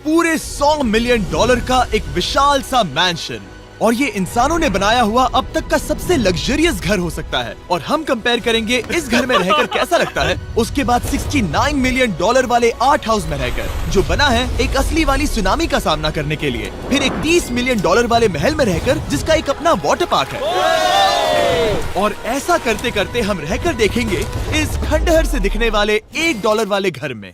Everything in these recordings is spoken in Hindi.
पूरे $100 मिलियन का एक विशाल सा मैंशन, और ये इंसानों ने बनाया हुआ अब तक का सबसे लग्जरियस घर हो सकता है। और हम कंपेयर करेंगे इस घर में रहकर कैसा लगता है उसके बाद $69 मिलियन वाले आर्ट हाउस में रहकर, जो बना है एक असली वाली सुनामी का सामना करने के लिए। फिर एक $30 मिलियन वाले महल में रहकर जिसका एक अपना वाटर पार्क है। और ऐसा करते करते हम रहकर देखेंगे इस खंडहर से दिखने वाले $1 वाले घर में।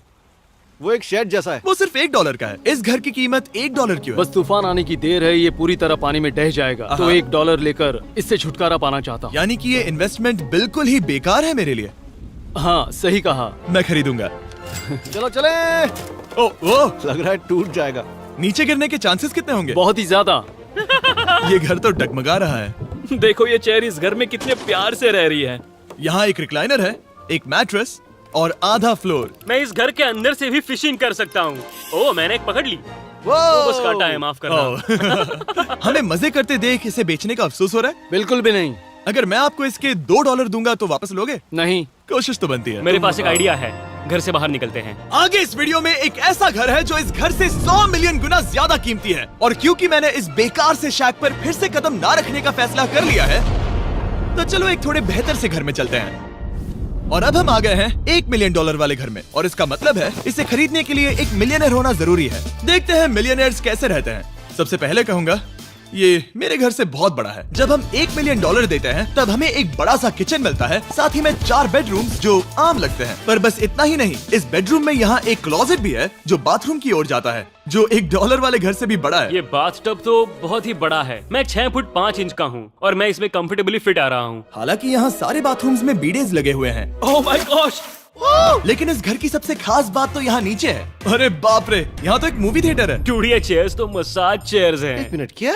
वो एक शेड जैसा है। वो सिर्फ $1 का है। इस घर की कीमत $1 क्यों है? बस तूफान आने की देर है, ये पूरी तरह पानी में ढह जाएगा, तो $1 लेकर इससे छुटकारा पाना चाहता हूँ। यानी कि ये इन्वेस्टमेंट बिल्कुल ही बेकार है मेरे लिए। हाँ, सही कहा। मैं खरीदूंगा। चलो चले। ओ, लग रहा है टूट जाएगा। नीचे गिरने के चांसेस कितने होंगे? बहुत ही ज्यादा। ये घर तो डगमगा रहा है। देखो ये चेयर इस घर में कितने प्यार से रह रही है। यहाँ एक रिक्लाइनर है, एक मैट्रेस और आधा फ्लोर। मैं इस घर के अंदर से भी फिशिंग कर सकता हूँ। ओह, मैंने एक पकड़ ली। वो बस काटा है, माफ करना। हमें मजे करते देख इसे बेचने का अफसोस हो रहा है? बिल्कुल भी नहीं। अगर मैं आपको इसके $2 दूंगा तो वापस लोगे? नहीं। कोशिश तो बनती है। मेरे पास एक आइडिया है, घर से बाहर निकलते हैं। आगे इस वीडियो में एक ऐसा घर है जो इस घर से 100 मिलियन गुना ज्यादा कीमती है। और क्योंकि मैंने इस बेकार से शैक पर फिर से कदम ना रखने का फैसला कर लिया है, तो चलो एक थोड़े बेहतर से घर में चलते हैं। और अब हम आ गए हैं $1 मिलियन वाले घर में, और इसका मतलब है इसे खरीदने के लिए एक मिलियनर होना जरूरी है। देखते हैं मिलियनर्स कैसे रहते हैं। सबसे पहले कहूंगा ये मेरे घर से बहुत बड़ा है। जब हम $1 मिलियन देते हैं तब हमें एक बड़ा सा किचन मिलता है, साथ ही में 4 बेडरूम्स जो आम लगते हैं। पर बस इतना ही नहीं, इस बेडरूम में यहाँ एक क्लोजेट भी है जो बाथरूम की ओर जाता है, जो $1 वाले घर से भी बड़ा है। ये बाथटब तो बहुत ही बड़ा है। मैं 6 फुट 5 इंच का हूँ और मैं इसमें कंफर्टेबली फिट आ रहा हूँ। हालांकि यहाँ सारे बाथरूम्स में बीडेज लगे हुए हैं। Oh my gosh! लेकिन इस घर की सबसे खास बात तो यहाँ नीचे है। अरे बाप रे, यहाँ तो एक मूवी थिएटर है। टूडिया चेयर्स तो मसाज चेयर्स हैं। 1 मिनट, क्या?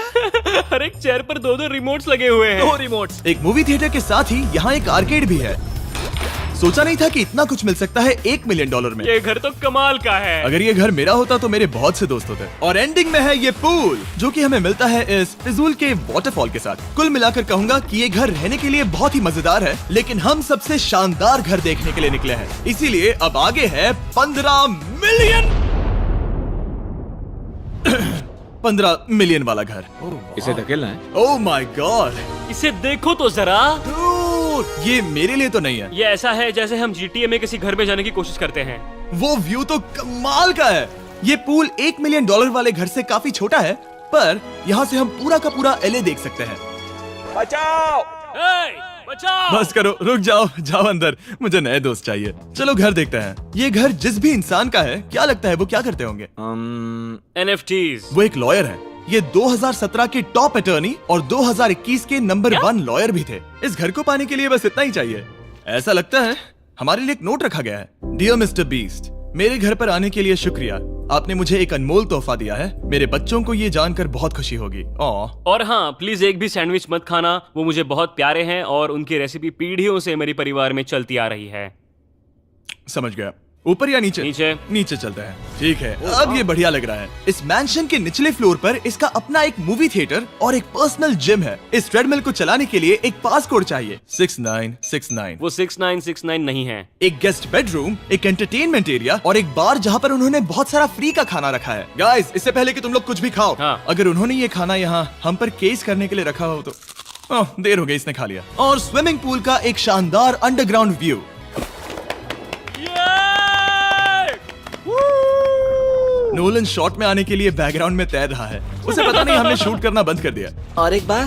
हर एक चेयर पर 2-2 रिमोट्स लगे हुए हैं। 2 रिमोट्स। एक मूवी थिएटर के साथ ही यहाँ एक आर्केड भी है। सोचा नहीं था कि इतना कुछ मिल सकता है $1 मिलियन में। ये घर तो कमाल का है। अगर ये घर मेरा होता तो मेरे बहुत से दोस्त होते। और एंडिंग में है ये पूल, जो कि हमें मिलता है इस फिजूल के वाटरफॉल के साथ। कुल मिलाकर कहूंगा कि ये घर रहने के लिए बहुत ही मजेदार है, लेकिन हम सबसे शानदार घर देखने के लिए निकले हैं, इसीलिए अब आगे है 15 मिलियन वाला घर। इसे धकेलना है। ओह माय गॉड, इसे देखो तो जरा। ये मेरे लिए तो नहीं है। ये ऐसा है जैसे हम GTA में किसी घर में जाने की कोशिश करते हैं। वो व्यू तो कमाल का है। ये पूल $1 मिलियन वाले घर से काफी छोटा है, पर यहाँ से हम पूरा का पूरा LA देख सकते हैं। बचाओ! बचाओ! बस करो, रुक जाओ, जाओ अंदर, मुझे नए दोस्त चाहिए। चलो घर देखते हैं। ये घर जिस भी इंसान का है, क्या लगता है वो क्या करते होंगे? NFTs। वो एक लॉयर है। ये 2017 के टॉप अटर्नी और 2021 के नंबर 1 लॉयर भी थे। इस घर को पाने के लिए बस इतना ही चाहिए। ऐसा लगता है हमारे लिए एक नोट रखा गया है। डियर मिस्टर बीस्ट, मेरे घर पर आने के लिए शुक्रिया। आपने मुझे एक अनमोल तोहफा दिया है। मेरे बच्चों को ये जानकर बहुत खुशी होगी। और हाँ, प्लीज एक भी सैंडविच मत खाना, वो मुझे बहुत प्यारे हैं और उनकी रेसिपी पीढ़ियों से मेरे परिवार में चलती आ रही है। समझ गया। ऊपर या नीचे? नीचे चलते हैं। ठीक है, अब ये बढ़िया लग रहा है। इस मैंशन के निचले फ्लोर पर इसका अपना एक मूवी थिएटर और एक पर्सनल जिम है। इस ट्रेडमिल को चलाने के लिए एक पास कोड चाहिए, 6969। वो 6969 नहीं है। एक गेस्ट बेडरूम, एक एंटरटेनमेंट एरिया और एक बार जहाँ पर उन्होंने बहुत सारा फ्री का खाना रखा है। गाइस, इससे पहले कि तुम लोग कुछ भी खाओ, अगर उन्होंने ये खाना यहाँ हम पर केस करने के लिए रखा हो तो देर हो गई, इसने खा लिया। और स्विमिंग पूल का एक शानदार अंडरग्राउंड व्यू। नोलन शॉट में आने के लिए बैकग्राउंड में तैर रहा है। उसे पता नहीं हमने शूट करना बंद कर दिया। और एक बार?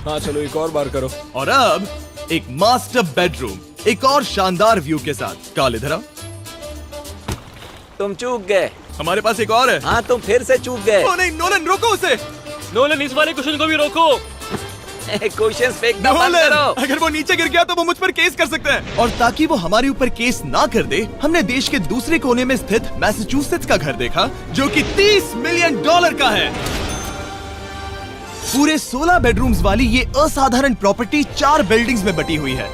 हाँ चलो, एक और बार करो। और अब एक मास्टर बेडरूम, एक और शानदार व्यू के साथ। काल इधर आओ। तुम चूक गए। हमारे पास एक और है। हाँ, तुम फिर से चूक गए। ओ नहीं, नोलन रोको उसे। नोलन, इस वाले क्वेश्चन को भी रोको। क्वेश्चन फेंकना बंद करो। अगर वो नीचे गिर गया तो वो मुझ पर केस कर सकते हैं। और ताकि वो हमारे ऊपर केस ना कर दे, हमने देश के दूसरे कोने में स्थित मैसाचुसेट्स का घर देखा, जो कि $30 मिलियन का है। पूरे 16 बेडरूम्स वाली ये असाधारण प्रॉपर्टी 4 बिल्डिंग्स में बटी हुई है।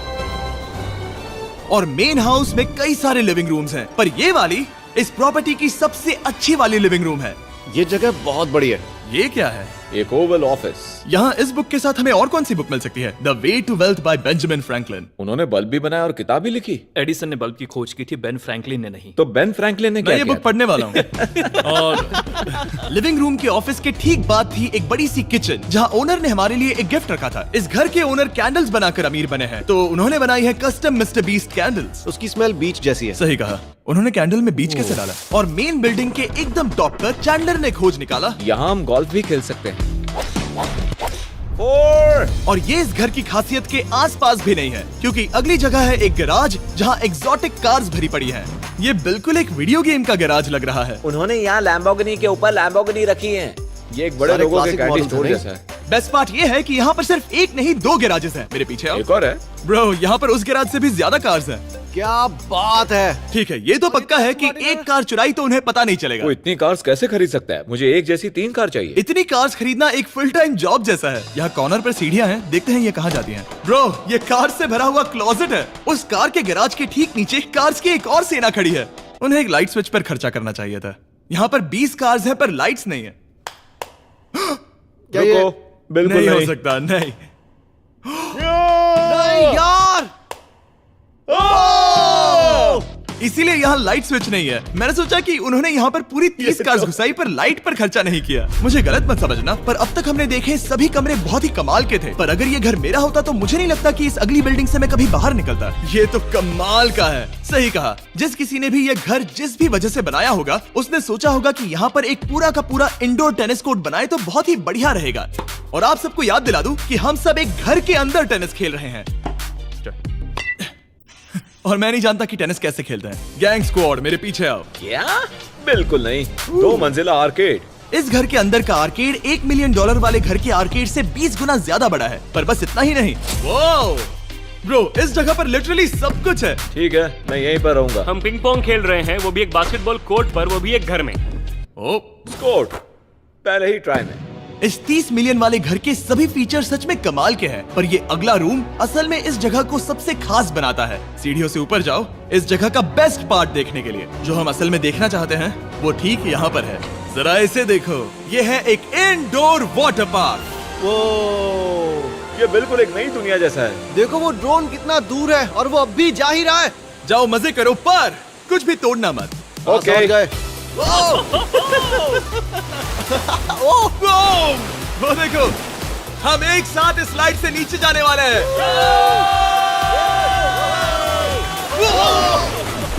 और मेन हाउस में कई सारे लिविंग रूम्स हैं, पर ये वाली इस प्रॉपर्टी की सबसे अच्छी वाली लिविंग रूम है। ये जगह बहुत बड़ी है। ये क्या है? एक ओवल ऑफिस। यहाँ इस बुक के साथ हमें और कौन सी बुक मिल सकती है? The way to wealth by Benjamin Franklin. उन्होंने बल्ब भी बनाया और किताब भी लिखी। एडिसन ने बल्ब की खोज की थी, बेन फ्रैंकलिन ने नहीं। तो बेन फ्रैंकलिन ने मैं क्या ये किया? बुक पढ़ने वाला हूँ। और लिविंग रूम के ऑफिस के ठीक बाद थी एक बड़ी सी किचन, जहाँ ओनर ने हमारे लिए एक गिफ्ट रखा था। इस घर के ओनर कैंडल्स बनाकर अमीर बने हैं, तो उन्होंने बनाई है कस्टम मिस्टर बीस्ट कैंडल्स। उसकी स्मेल बीच जैसी है। सही कहा, उन्होंने कैंडल में बीच कैसे डाला? और मेन बिल्डिंग के एकदम टॉप पर चैंडलर ने खोज निकाला। यहाँ हम गोल्फ भी खेल सकते हैं। 4 और ये इस घर की खासियत के आसपास भी नहीं है, क्योंकि अगली जगह है एक गैराज जहाँ एग्जॉटिक कार्स भरी पड़ी हैं। ये बिल्कुल एक वीडियो गेम का गैराज लग रहा है। उन्होंने यहाँ लैम्बोर्गिनी के ऊपर लैम्बोर्गिनी रखी है। ये एक बड़े सारे लोगों के classic कैंडी models स्टोर हैं, जैसा है। बेस्ट पार्ट ये है कि यहाँ पर सिर्फ एक नहीं 2 गैराजेस हैं। मेरे पीछे आओ। एक और है। ब्रो, यहाँ पर उस गैराज से भी ज्यादा कार्स हैं। क्या बात है। ठीक है, ये तो पक्का है कि एक कार चुराई तो उन्हें पता नहीं चलेगा। वो इतनी कार्स कैसे खरीद सकता है? मुझे एक जैसी 3 कार चाहिए। इतनी कार्स खरीदना एक फुल टाइम जॉब जैसा है। यहाँ कॉर्नर पर सीढ़ियाँ हैं, देखते हैं ये कहाँ जाती हैं। ब्रो, ये कार से भरा हुआ क्लोजेट है। उस कार के गैराज के ठीक नीचे कार्स की एक और सेना खड़ी है। उन्हें एक लाइट स्विच पर खर्चा करना चाहिए था। यहाँ पर 20 कार्स हैं पर लाइट्स नहीं है। क्या ये? रुको, बिल्कुल नहीं नहीं हो सकता, नहीं। नहीं यार। इसीलिए यहाँ लाइट स्विच नहीं है। मैंने सोचा कि उन्होंने यहाँ पर पूरी 30 कार्स घुसाई पर लाइट पर खर्चा नहीं किया। मुझे गलत मत समझना, पर अब तक हमने देखे सभी कमरे बहुत ही कमाल के थे। पर अगर ये घर मेरा होता तो मुझे नहीं लगता कि इस अगली बिल्डिंग से मैं कभी बाहर निकलता। ये तो कमाल का है। सही कहा, जिस किसी ने भी ये घर जिस भी वजह से बनाया होगा, उसने सोचा होगा कि यहाँ पर एक पूरा का पूरा इंडोर टेनिस कोर्ट बनाए तो बहुत ही बढ़िया रहेगा। और आप सबको याद दिला दूं कि हम सब एक घर के अंदर टेनिस खेल रहे हैं। और मैं नहीं जानता कि टेनिस कैसे खेलते हैं। गैंग स्क्वाड, मेरे पीछे आओ। क्या? बिल्कुल नहीं। 2 मंजिला आर्केड। इस घर के अंदर का आर्केड $1 मिलियन वाले घर के आर्केड से 20 गुना ज्यादा बड़ा है। पर बस इतना ही नहीं। वाओ ब्रो, इस जगह पर लिटरली सब कुछ है। ठीक है, मैं यहीं पर रहूंगा। हम पिंग पोंग खेल रहे हैं, वो भी एक बास्केटबॉल कोर्ट पर, वो भी एक घर में। ओ, स्कोट पहले ही ट्राई में। इस 30 मिलियन वाले घर के सभी फीचर सच में कमाल के हैं, पर ये अगला रूम असल में इस जगह को सबसे खास बनाता है। सीढ़ियों से ऊपर जाओ इस जगह का बेस्ट पार्ट देखने के लिए। जो हम असल में देखना चाहते हैं वो ठीक यहाँ पर है। जरा इसे देखो, ये है एक इंडोर वाटर पार्क। वो ये बिल्कुल एक नई दुनिया जैसा है। देखो वो ड्रोन कितना दूर है और वो अब भी जा ही रहा है। जाओ मजे करो, पर कुछ भी तोड़ना मत। ओके। समझ गए। वो देखो, हम एक साथ इस स्लाइड से नीचे जाने वाले हैं।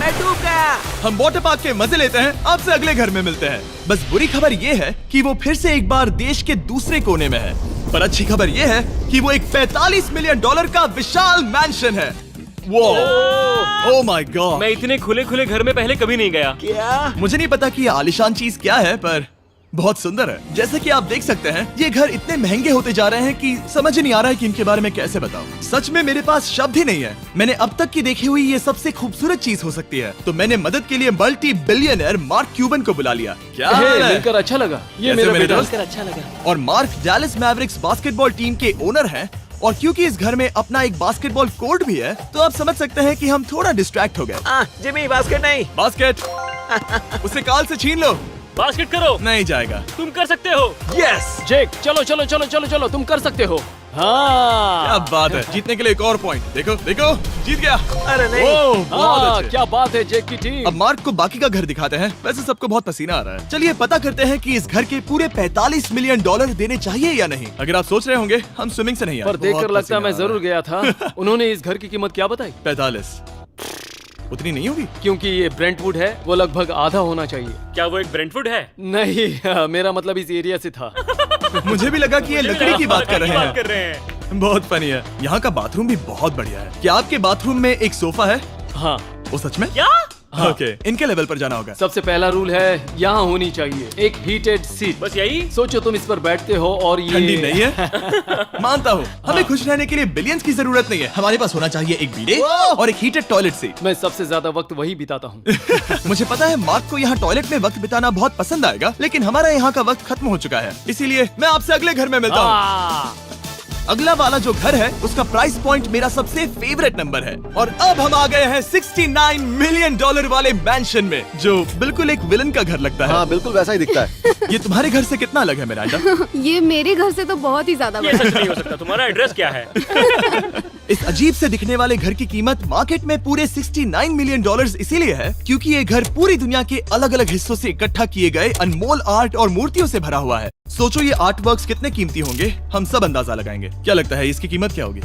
मैं डूब गया। हम वाटर पार्क के मजे लेते हैं। आपसे अगले घर में मिलते हैं। बस बुरी खबर ये है कि वो फिर से एक बार देश के दूसरे कोने में है, पर अच्छी खबर ये है कि वो एक $45 मिलियन का विशाल मैंशन है। ओह माय गॉड, मैं इतने खुले खुले घर में पहले कभी नहीं गया। क्या? मुझे नहीं पता कि ये आलिशान चीज क्या है, पर बहुत सुंदर है। जैसे कि आप देख सकते हैं, ये घर इतने महंगे होते जा रहे हैं कि समझ नहीं आ रहा है कि इनके बारे में कैसे बताऊं। सच में मेरे पास शब्द ही नहीं है। मैंने अब तक की देखी हुई ये सबसे खूबसूरत चीज हो सकती है। तो मैंने मदद के लिए मल्टी बिलियनर मार्क क्यूबन को बुला लिया। क्या हे, हाल है? मिलकर अच्छा लगा। ये कैसे मेरा मेरे बेटा। दोस्त? अच्छा लगा। और mark Dallas Mavericks basketball team के ओनर हैं। और क्योंकि इस घर में अपना एक बास्केटबॉल कोर्ट भी है, तो आप समझ सकते हैं कि हम थोड़ा डिस्ट्रैक्ट हो गए। जिमी, बास्केट नहीं। बास्केट उसे काल से छीन लो। बास्केट करो, नहीं जाएगा। तुम कर सकते हो। यस, जेक, चलो चलो चलो चलो चलो, तुम कर सकते हो। क्या हाँ बात है। जीतने के लिए एक और पॉइंट। देखो देखो, जीत गया। अरे नहीं। ओह, बहुत हाँ, अच्छे। क्या बात है जेक की टीम। अब मार्क को बाकी का घर दिखाते हैं। वैसे सबको बहुत पसीना आ रहा है। चलिए पता करते हैं कि इस घर के पूरे $45 मिलियन देने चाहिए या नहीं। अगर आप सोच रहे होंगे हम स्विमिंग से नहीं आए, पर देखकर बहुत लगता पसीना मैं आ रहा जरूर गया था। उन्होंने इस घर की कीमत क्या बताई? 45 उतनी नहीं होगी। क्योंकि ये ब्रेंटवुड है, वो लगभग आधा होना चाहिए। क्या वो एक ब्रेंटफुड है? नहीं, मेरा मतलब इस एरिया से था। मुझे भी लगा कि ये लकड़ी की बात कर रहे बात कर हैं। रहे हैं। बहुत फनी है। यहाँ का बाथरूम भी बहुत बढ़िया है। क्या आपके बाथरूम में एक सोफा है? हाँ, वो सच में? क्या? ओके, इनके लेवल पर जाना होगा। सबसे पहला रूल है यहाँ होनी चाहिए एक हीटेड सीट। बस यही? सोचो तुम इस पर बैठते हो और ये ठंडी नहीं है। मानता हूँ, हमें खुश रहने के लिए बिलियंस की जरूरत नहीं है। हमारे पास होना चाहिए एक बीडे और एक हीटेड टॉयलेट सीट। मैं सबसे ज्यादा वक्त वही बिताता हूँ। मुझे पता है मार्क को यहाँ टॉयलेट में वक्त बिताना बहुत पसंद आएगा, लेकिन हमारा यहाँ का वक्त खत्म हो चुका है। इसीलिए मैं आपसे अगले घर में मिलता हूँ। अगला वाला जो घर है उसका प्राइस पॉइंट मेरा सबसे फेवरेट नंबर है। और अब हम आ गए हैं $69 मिलियन वाले मैंशन में, जो बिल्कुल एक विलन का घर लगता है। हाँ बिल्कुल वैसा ही दिखता है। ये तुम्हारे घर से कितना अलग है मिरांडा? ये मेरे घर से तो बहुत ही ज्यादा ये बड़ा सच नहीं हो सकता। तुम्हारा एड्रेस क्या है? इस अजीब से दिखने वाले घर की कीमत मार्केट में पूरे 69 मिलियन डॉलर्स इसीलिए है क्योंकि ये घर पूरी दुनिया के अलग अलग हिस्सों से इकट्ठा किए गए अनमोल आर्ट और मूर्तियों से भरा हुआ है। सोचो ये आर्ट वर्क्स कितने कीमती होंगे, हम सब अंदाजा लगाएंगे। क्या लगता है इसकी कीमत क्या होगी?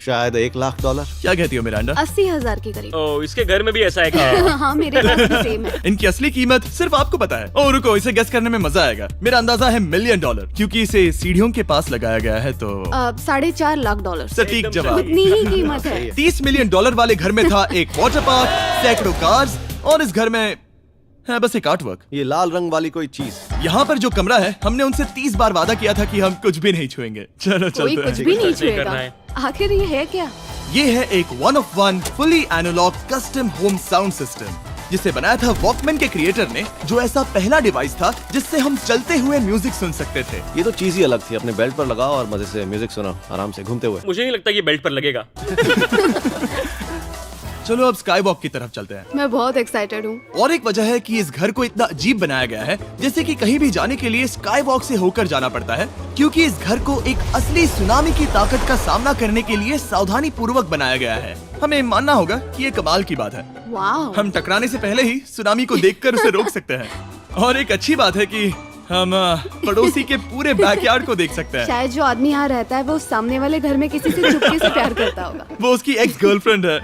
शायद $1 लाख। क्या कहती हो मिरांडा? 80,000 के करीब। ओ, इसके घर में भी ऐसा है क्या? हाँ, मेरे पास भी सेम है। इनकी असली कीमत सिर्फ आपको पता है। ओ रुको, इसे गेस करने में मजा आएगा। मेरा अंदाजा है $1 मिलियन क्योंकि इसे सीढ़ियों के पास लगाया गया है तो। $4.5 लाख। सटीक एकदम जवाब। इतनी ही कीमत है। $30 मिलियन वाले घर में था एक वाटर पार्क, सैकड़ों कार्स और इस घर में है बस एक आर्ट वर्क। ये लाल रंग वाली कोई चीज। यहाँ पर जो कमरा है, हमने उनसे 30 बार वादा किया था कि हम कुछ भी नहीं छुएंगे। चलो कोई चलते कुछ हैं। भी नहीं सही करना छुएगा। है। आखिर ये है क्या? ये है एक 1 of 1 fully analogue custom home sound system जिसे बनाया था वॉकमैन के क्रिएटर ने, जो ऐसा पहला डिवाइस था जिससे हम चलते हुए म्यूजिक सुन सकते थे। ये तो चीज ही अलग थी। अपने बेल्ट पर लगाओ और मजे से म्यूजिक सुनो आराम से घूमते हुए। मुझे नहीं लगता कि बेल्ट पर लगेगा। चलो अब स्काई वॉक की तरफ चलते हैं। मैं बहुत एक्साइटेड हूँ। और एक वजह है कि इस घर को इतना अजीब बनाया गया है जैसे कि कहीं भी जाने के लिए स्काई वॉक से होकर जाना पड़ता है, क्योंकि इस घर को एक असली सुनामी की ताकत का सामना करने के लिए सावधानी पूर्वक बनाया गया है। हमें मानना होगा कि ये कमाल की बात है। वाह। हम टकराने से पहले ही सुनामी को देखकर उसे रोक सकते हैं। और एक अच्छी बात है कि हम पड़ोसी के पूरे बैकयार्ड को देख सकते हैं। शायद जो आदमी यहाँ रहता है वो सामने वाले घर में किसी से चुपके से प्यार करता होगा। वो उसकी एक्स गर्लफ्रेंड है।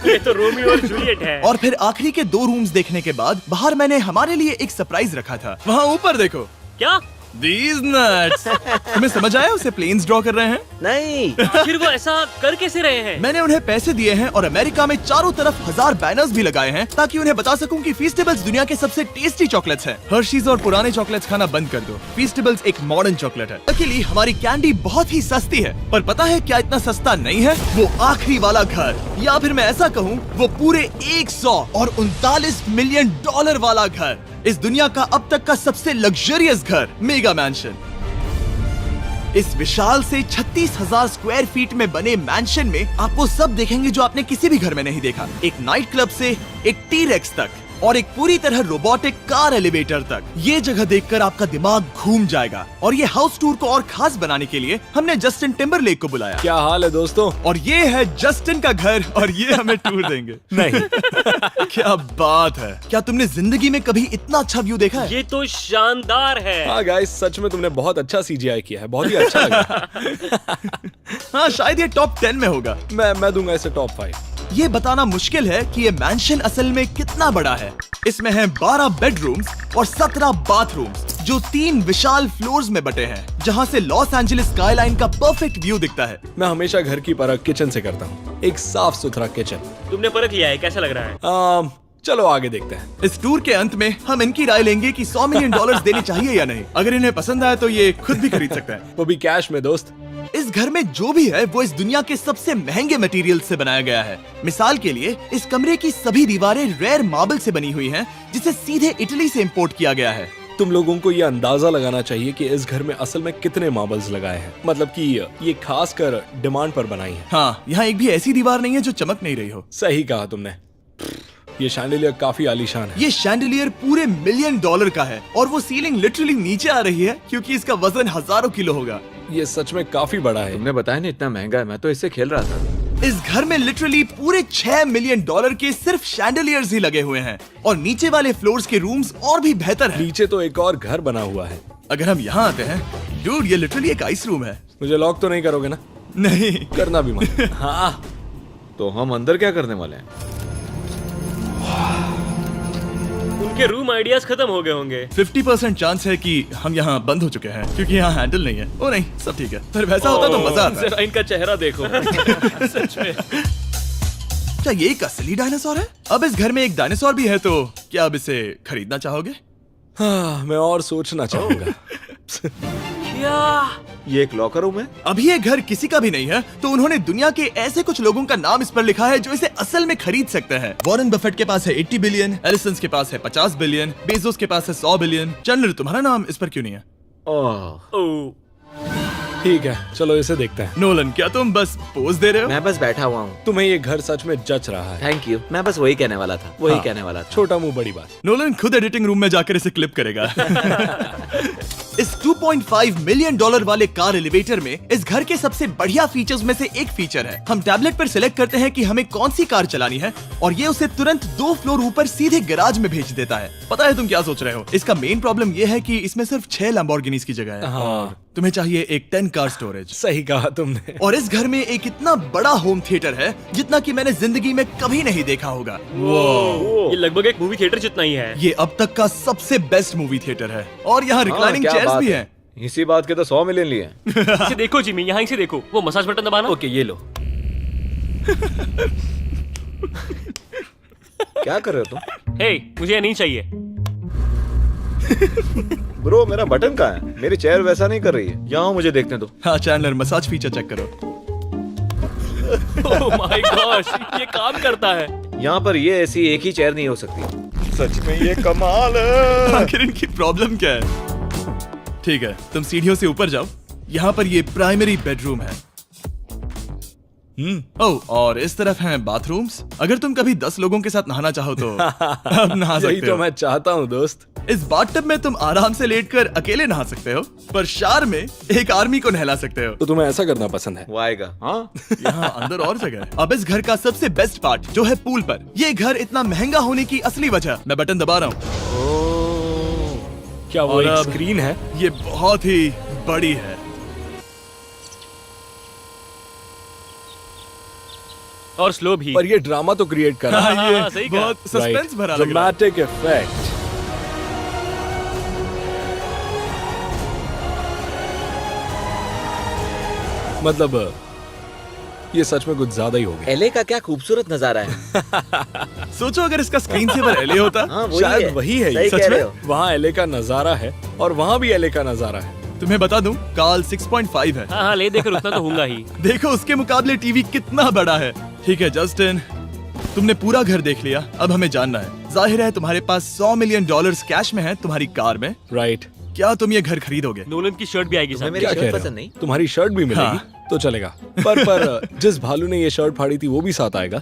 ये तो रोमियो और जूलियट है। और फिर आखिरी के 2 रूम्स देखने के बाद बाहर मैंने हमारे लिए एक सरप्राइज रखा था। वहाँ ऊपर देखो। क्या? These nuts! तुम्हें समझ आया उसे प्लेन्स ड्रॉ कर रहे हैं? नहीं। फिर वो ऐसा कर कैसे रहे हैं? मैंने उन्हें पैसे दिए हैं और अमेरिका में चारों तरफ 1000 बैनर्स भी लगाए हैं ताकि उन्हें बता सकूं कि फीस्टेबल्स दुनिया के सबसे टेस्टी चॉकलेट्स हैं। हर्शीज और पुराने चॉकलेट्स खाना बंद कर दो। फीस्टेबल्स एक मॉडर्न चॉकलेट है। लकीली हमारी कैंडी बहुत ही सस्ती है, पर पता है क्या इतना सस्ता नहीं है? वो आखिरी वाला घर, या फिर मैं ऐसा कहूँ वो पूरे 139 मिलियन डॉलर वाला घर। इस दुनिया का अब तक का सबसे लग्जरियस घर, मेगा मैंशन। इस विशाल से 36,000 स्क्वायर फीट में बने मैंशन में आप वो सब देखेंगे जो आपने किसी भी घर में नहीं देखा। एक नाइट क्लब से एक टी-रेक्स तक और एक पूरी तरह रोबोटिक कार एलिवेटर तक। ये जगह देखकर आपका दिमाग घूम जाएगा। और ये हाउस टूर को और खास बनाने के लिए हमने जस्टिन टिम्बरलेक को बुलाया। क्या हाल है दोस्तों? और ये है जस्टिन का घर और ये हमें टूर देंगे। नहीं। क्या बात है! क्या तुमने जिंदगी में कभी इतना अच्छा व्यू देखा है? ये तो शानदार है। हाँ गाइस, सच में तुमने बहुत अच्छा CGI किया है। बहुत ही अच्छा लगा। हाँ, शायद ये टॉप 10 में होगा। मैं दूंगा इसे टॉप 5। ये बताना मुश्किल है कि ये मैंशन असल में कितना बड़ा है। इसमें है 12 बेडरूम्स और 17 बाथरूम्स जो 3 विशाल फ्लोर्स में बटे हैं, जहां से लॉस एंजलिस स्काईलाइन का परफेक्ट व्यू दिखता है। मैं हमेशा घर की परख किचन से करता हूँ। एक साफ सुथरा किचन। तुमने परख लिया है, कैसा लग रहा है? चलो आगे देखते हैं। इस टूर के अंत में हम इनकी राय लेंगे कि $100 मिलियन देने चाहिए या नहीं। अगर इन्हें पसंद आया तो ये खुद भी खरीद सकते हैं। वो भी कैश में दोस्त। इस घर में जो भी है वो इस दुनिया के सबसे महंगे मटेरियल से बनाया गया है। मिसाल के लिए इस कमरे की सभी दीवारें रेयर मार्बल से बनी हुई हैं, जिसे सीधे इटली से इंपोर्ट किया गया है। तुम लोगों को ये अंदाजा लगाना चाहिए कि इस घर में असल में कितने मार्बल्स लगाए हैं। मतलब कि ये खास कर डिमांड पर बनाई है। हाँ, यहाँ एक भी ऐसी दीवार नहीं है जो चमक नहीं रही हो। सही कहा तुमने। ये शैंडिलियर काफी आलीशान है। ये शैंडिलियर पूरे $1 मिलियन का है और वो सीलिंग लिटरली नीचे आ रही है क्योंकि इसका वजन हजारों किलो होगा। ये सच में काफी बड़ा है। तुमने बताया ना इतना महंगा है, मैं तो इससे खेल रहा था। इस घर में लिटरली पूरे $6 मिलियन के सिर्फ शैंडिलियर्स ही लगे हुए हैं और नीचे वाले फ्लोर्स के रूम्स और भी बेहतर हैं। नीचे तो एक और घर बना हुआ है। अगर हम यहाँ आते हैं, डूड, ये लिटरली एक आइस रूम है। मुझे लॉक तो नहीं करोगे ना? नहीं करना भी मत। हाँ, तो हम अंदर क्या करने वाले हैं? उनके रूम आइडियाज खत्म हो गए होंगे। 50% चांस है कि हम यहाँ बंद हो चुके हैं क्योंकि यहाँ हैंडल नहीं है। ओ नहीं, सब ठीक है। पर वैसा होता तो मजा आता। जरा इनका चेहरा देखो। सच में। क्या ये एक असली डायनासोर है? अब इस घर में एक डायनासोर भी है, तो क्या अब इसे खरीदना चाहोगे? हाँ, मैं और सोचना चाहूंगा। ये एक लॉकर रूम है? अभी ये घर किसी का भी नहीं है, तो उन्होंने दुनिया के ऐसे कुछ लोगों का नाम इस पर लिखा है जो इसे असल में खरीद सकते हैं। वॉरेन बफेट के पास है 80 बिलियन, एलिसन के पास है 50 बिलियन, बेजोस के पास है 100 बिलियन। चंद्र, तुम्हारा नाम इस पर क्यों नहीं है? ओह, ओह। ठीक है, चलो इसे देखते हैं। नोलन, क्या तुम बस पोज दे रहे हो? मैं बस बैठा हुआ हूँ। तुम्हें ये घर सच में जच रहा है। Thank you. मैं बस वही कहने वाला था, वही हाँ, कहने वाला था। छोटा मुंह बड़ी बात। नोलन खुद एडिटिंग रूम में जाकर इसे क्लिप करेगा। इस 2.5 मिलियन डॉलर वाले कार एलिवेटर में इस घर के सबसे बढ़िया फीचर्स में से एक फीचर है। हम टैबलेट पर सिलेक्ट करते हैं कि हमें कौन सी कार चलानी है और ये उसे तुरंत 2 फ्लोर ऊपर सीधे गैराज में भेज देता है। पता है तुम क्या सोच रहे हो? इसका मेन प्रॉब्लम ये है कि इसमें सिर्फ 6 लैम्बोर्गिनीज की जगह है। हाँ, तुम्हें चाहिए एक 10 कार स्टोरेज। सही कहा तुमने। और इस घर में एक इतना बड़ा होम थिएटर है जितना कि मैंने जिंदगी में कभी नहीं देखा होगा। ये लगभग एक मूवी थिएटर जितना ही है। ये अब तक का सबसे बेस्ट मूवी थिएटर है और यहाँ रिक्लाइनिंग क्या चेयर्स बात भी है। हैं। इसी बात के तो 100 मिलियन लिए। इसे देखो जिमी, यहाँ इसे देखो, वो मसाज बटन दबाना। ओके, ये लो। क्या कर रहे हो तुम? हे, मुझे ये नहीं चाहिए। ब्रो, मेरा बटन कहाँ है? मेरी चेयर वैसा नहीं कर रही है। यहाँ मुझे देखने दो। हाँ चैंडलर, मसाज फीचर चेक करो। ओह माय गॉश, ये काम करता है। यहाँ पर ये ऐसी एक ही चेयर नहीं हो सकती। सच में ये कमाल है। आखिर इनकी प्रॉब्लम क्या है? ठीक है, तुम सीढ़ियों से ऊपर जाओ। यहाँ पर ये प्राइमरी बेडरूम है। ओह, और इस तरफ हैं बाथरूम्स। अगर तुम कभी 10 लोगों के साथ नहाना चाहो तो अब नहा यही सकते तो हो। मैं चाहता हूँ दोस्त। इस बाथटब में तुम आराम से लेटकर अकेले नहा सकते हो, पर शार में एक आर्मी को नहला सकते हो। तो तुम्हें ऐसा करना पसंद है? वो आएगा। हाँ, यहाँ अंदर और जगह है। अब इस घर का सबसे बेस्ट पार्ट जो है पूल पर। ये घर इतना महंगा होने की असली वजह, मैं बटन दबा रहा हूँ। क्या वो और एक अब- स्क्रीन है? ये बहुत ही बड़ी है। और स्लो भी। पर ये ड्रामा तो क्रिएट कर रहा है। हाँ, ये हाँ, सही कहा। बहुत सस्पेंस भरा लग रहा है। Dramatic effect. मतलब ये सच में कुछ ज्यादा ही हो गया। एले का क्या खूबसूरत नजारा है। सोचो अगर इसका स्क्रीन सेवर एलए होता। हाँ, वही शायद है। वही है सही ये। कह सच रहे में? हो। वहाँ एले का नजारा है और वहाँ भी एले का नजारा है। तुम्हें बता दूं, काल 6.5 है। हाँ हाँ, ले देकर उतना तो होगा ही। देखो उसके मुकाबले टीवी कितना बड़ा है। ठीक है जस्टिन, तुमने पूरा घर देख लिया। अब हमें जानना है, जाहिर है तुम्हारे पास 100 मिलियन डॉलर्स कैश में है तुम्हारी कार में। राइट। क्या तुम ये घर खरीदोगे? नोलन की शर्ट भी आएगी तुम्हें साथ। मेरी क्या शर्ट कह रहे पसंद हो? नहीं? तुम्हारी शर्ट भी मिलेगी हाँ। तो चलेगा। पर जिस भालू ने ये शर्ट फाड़ी थी वो भी साथ आएगा।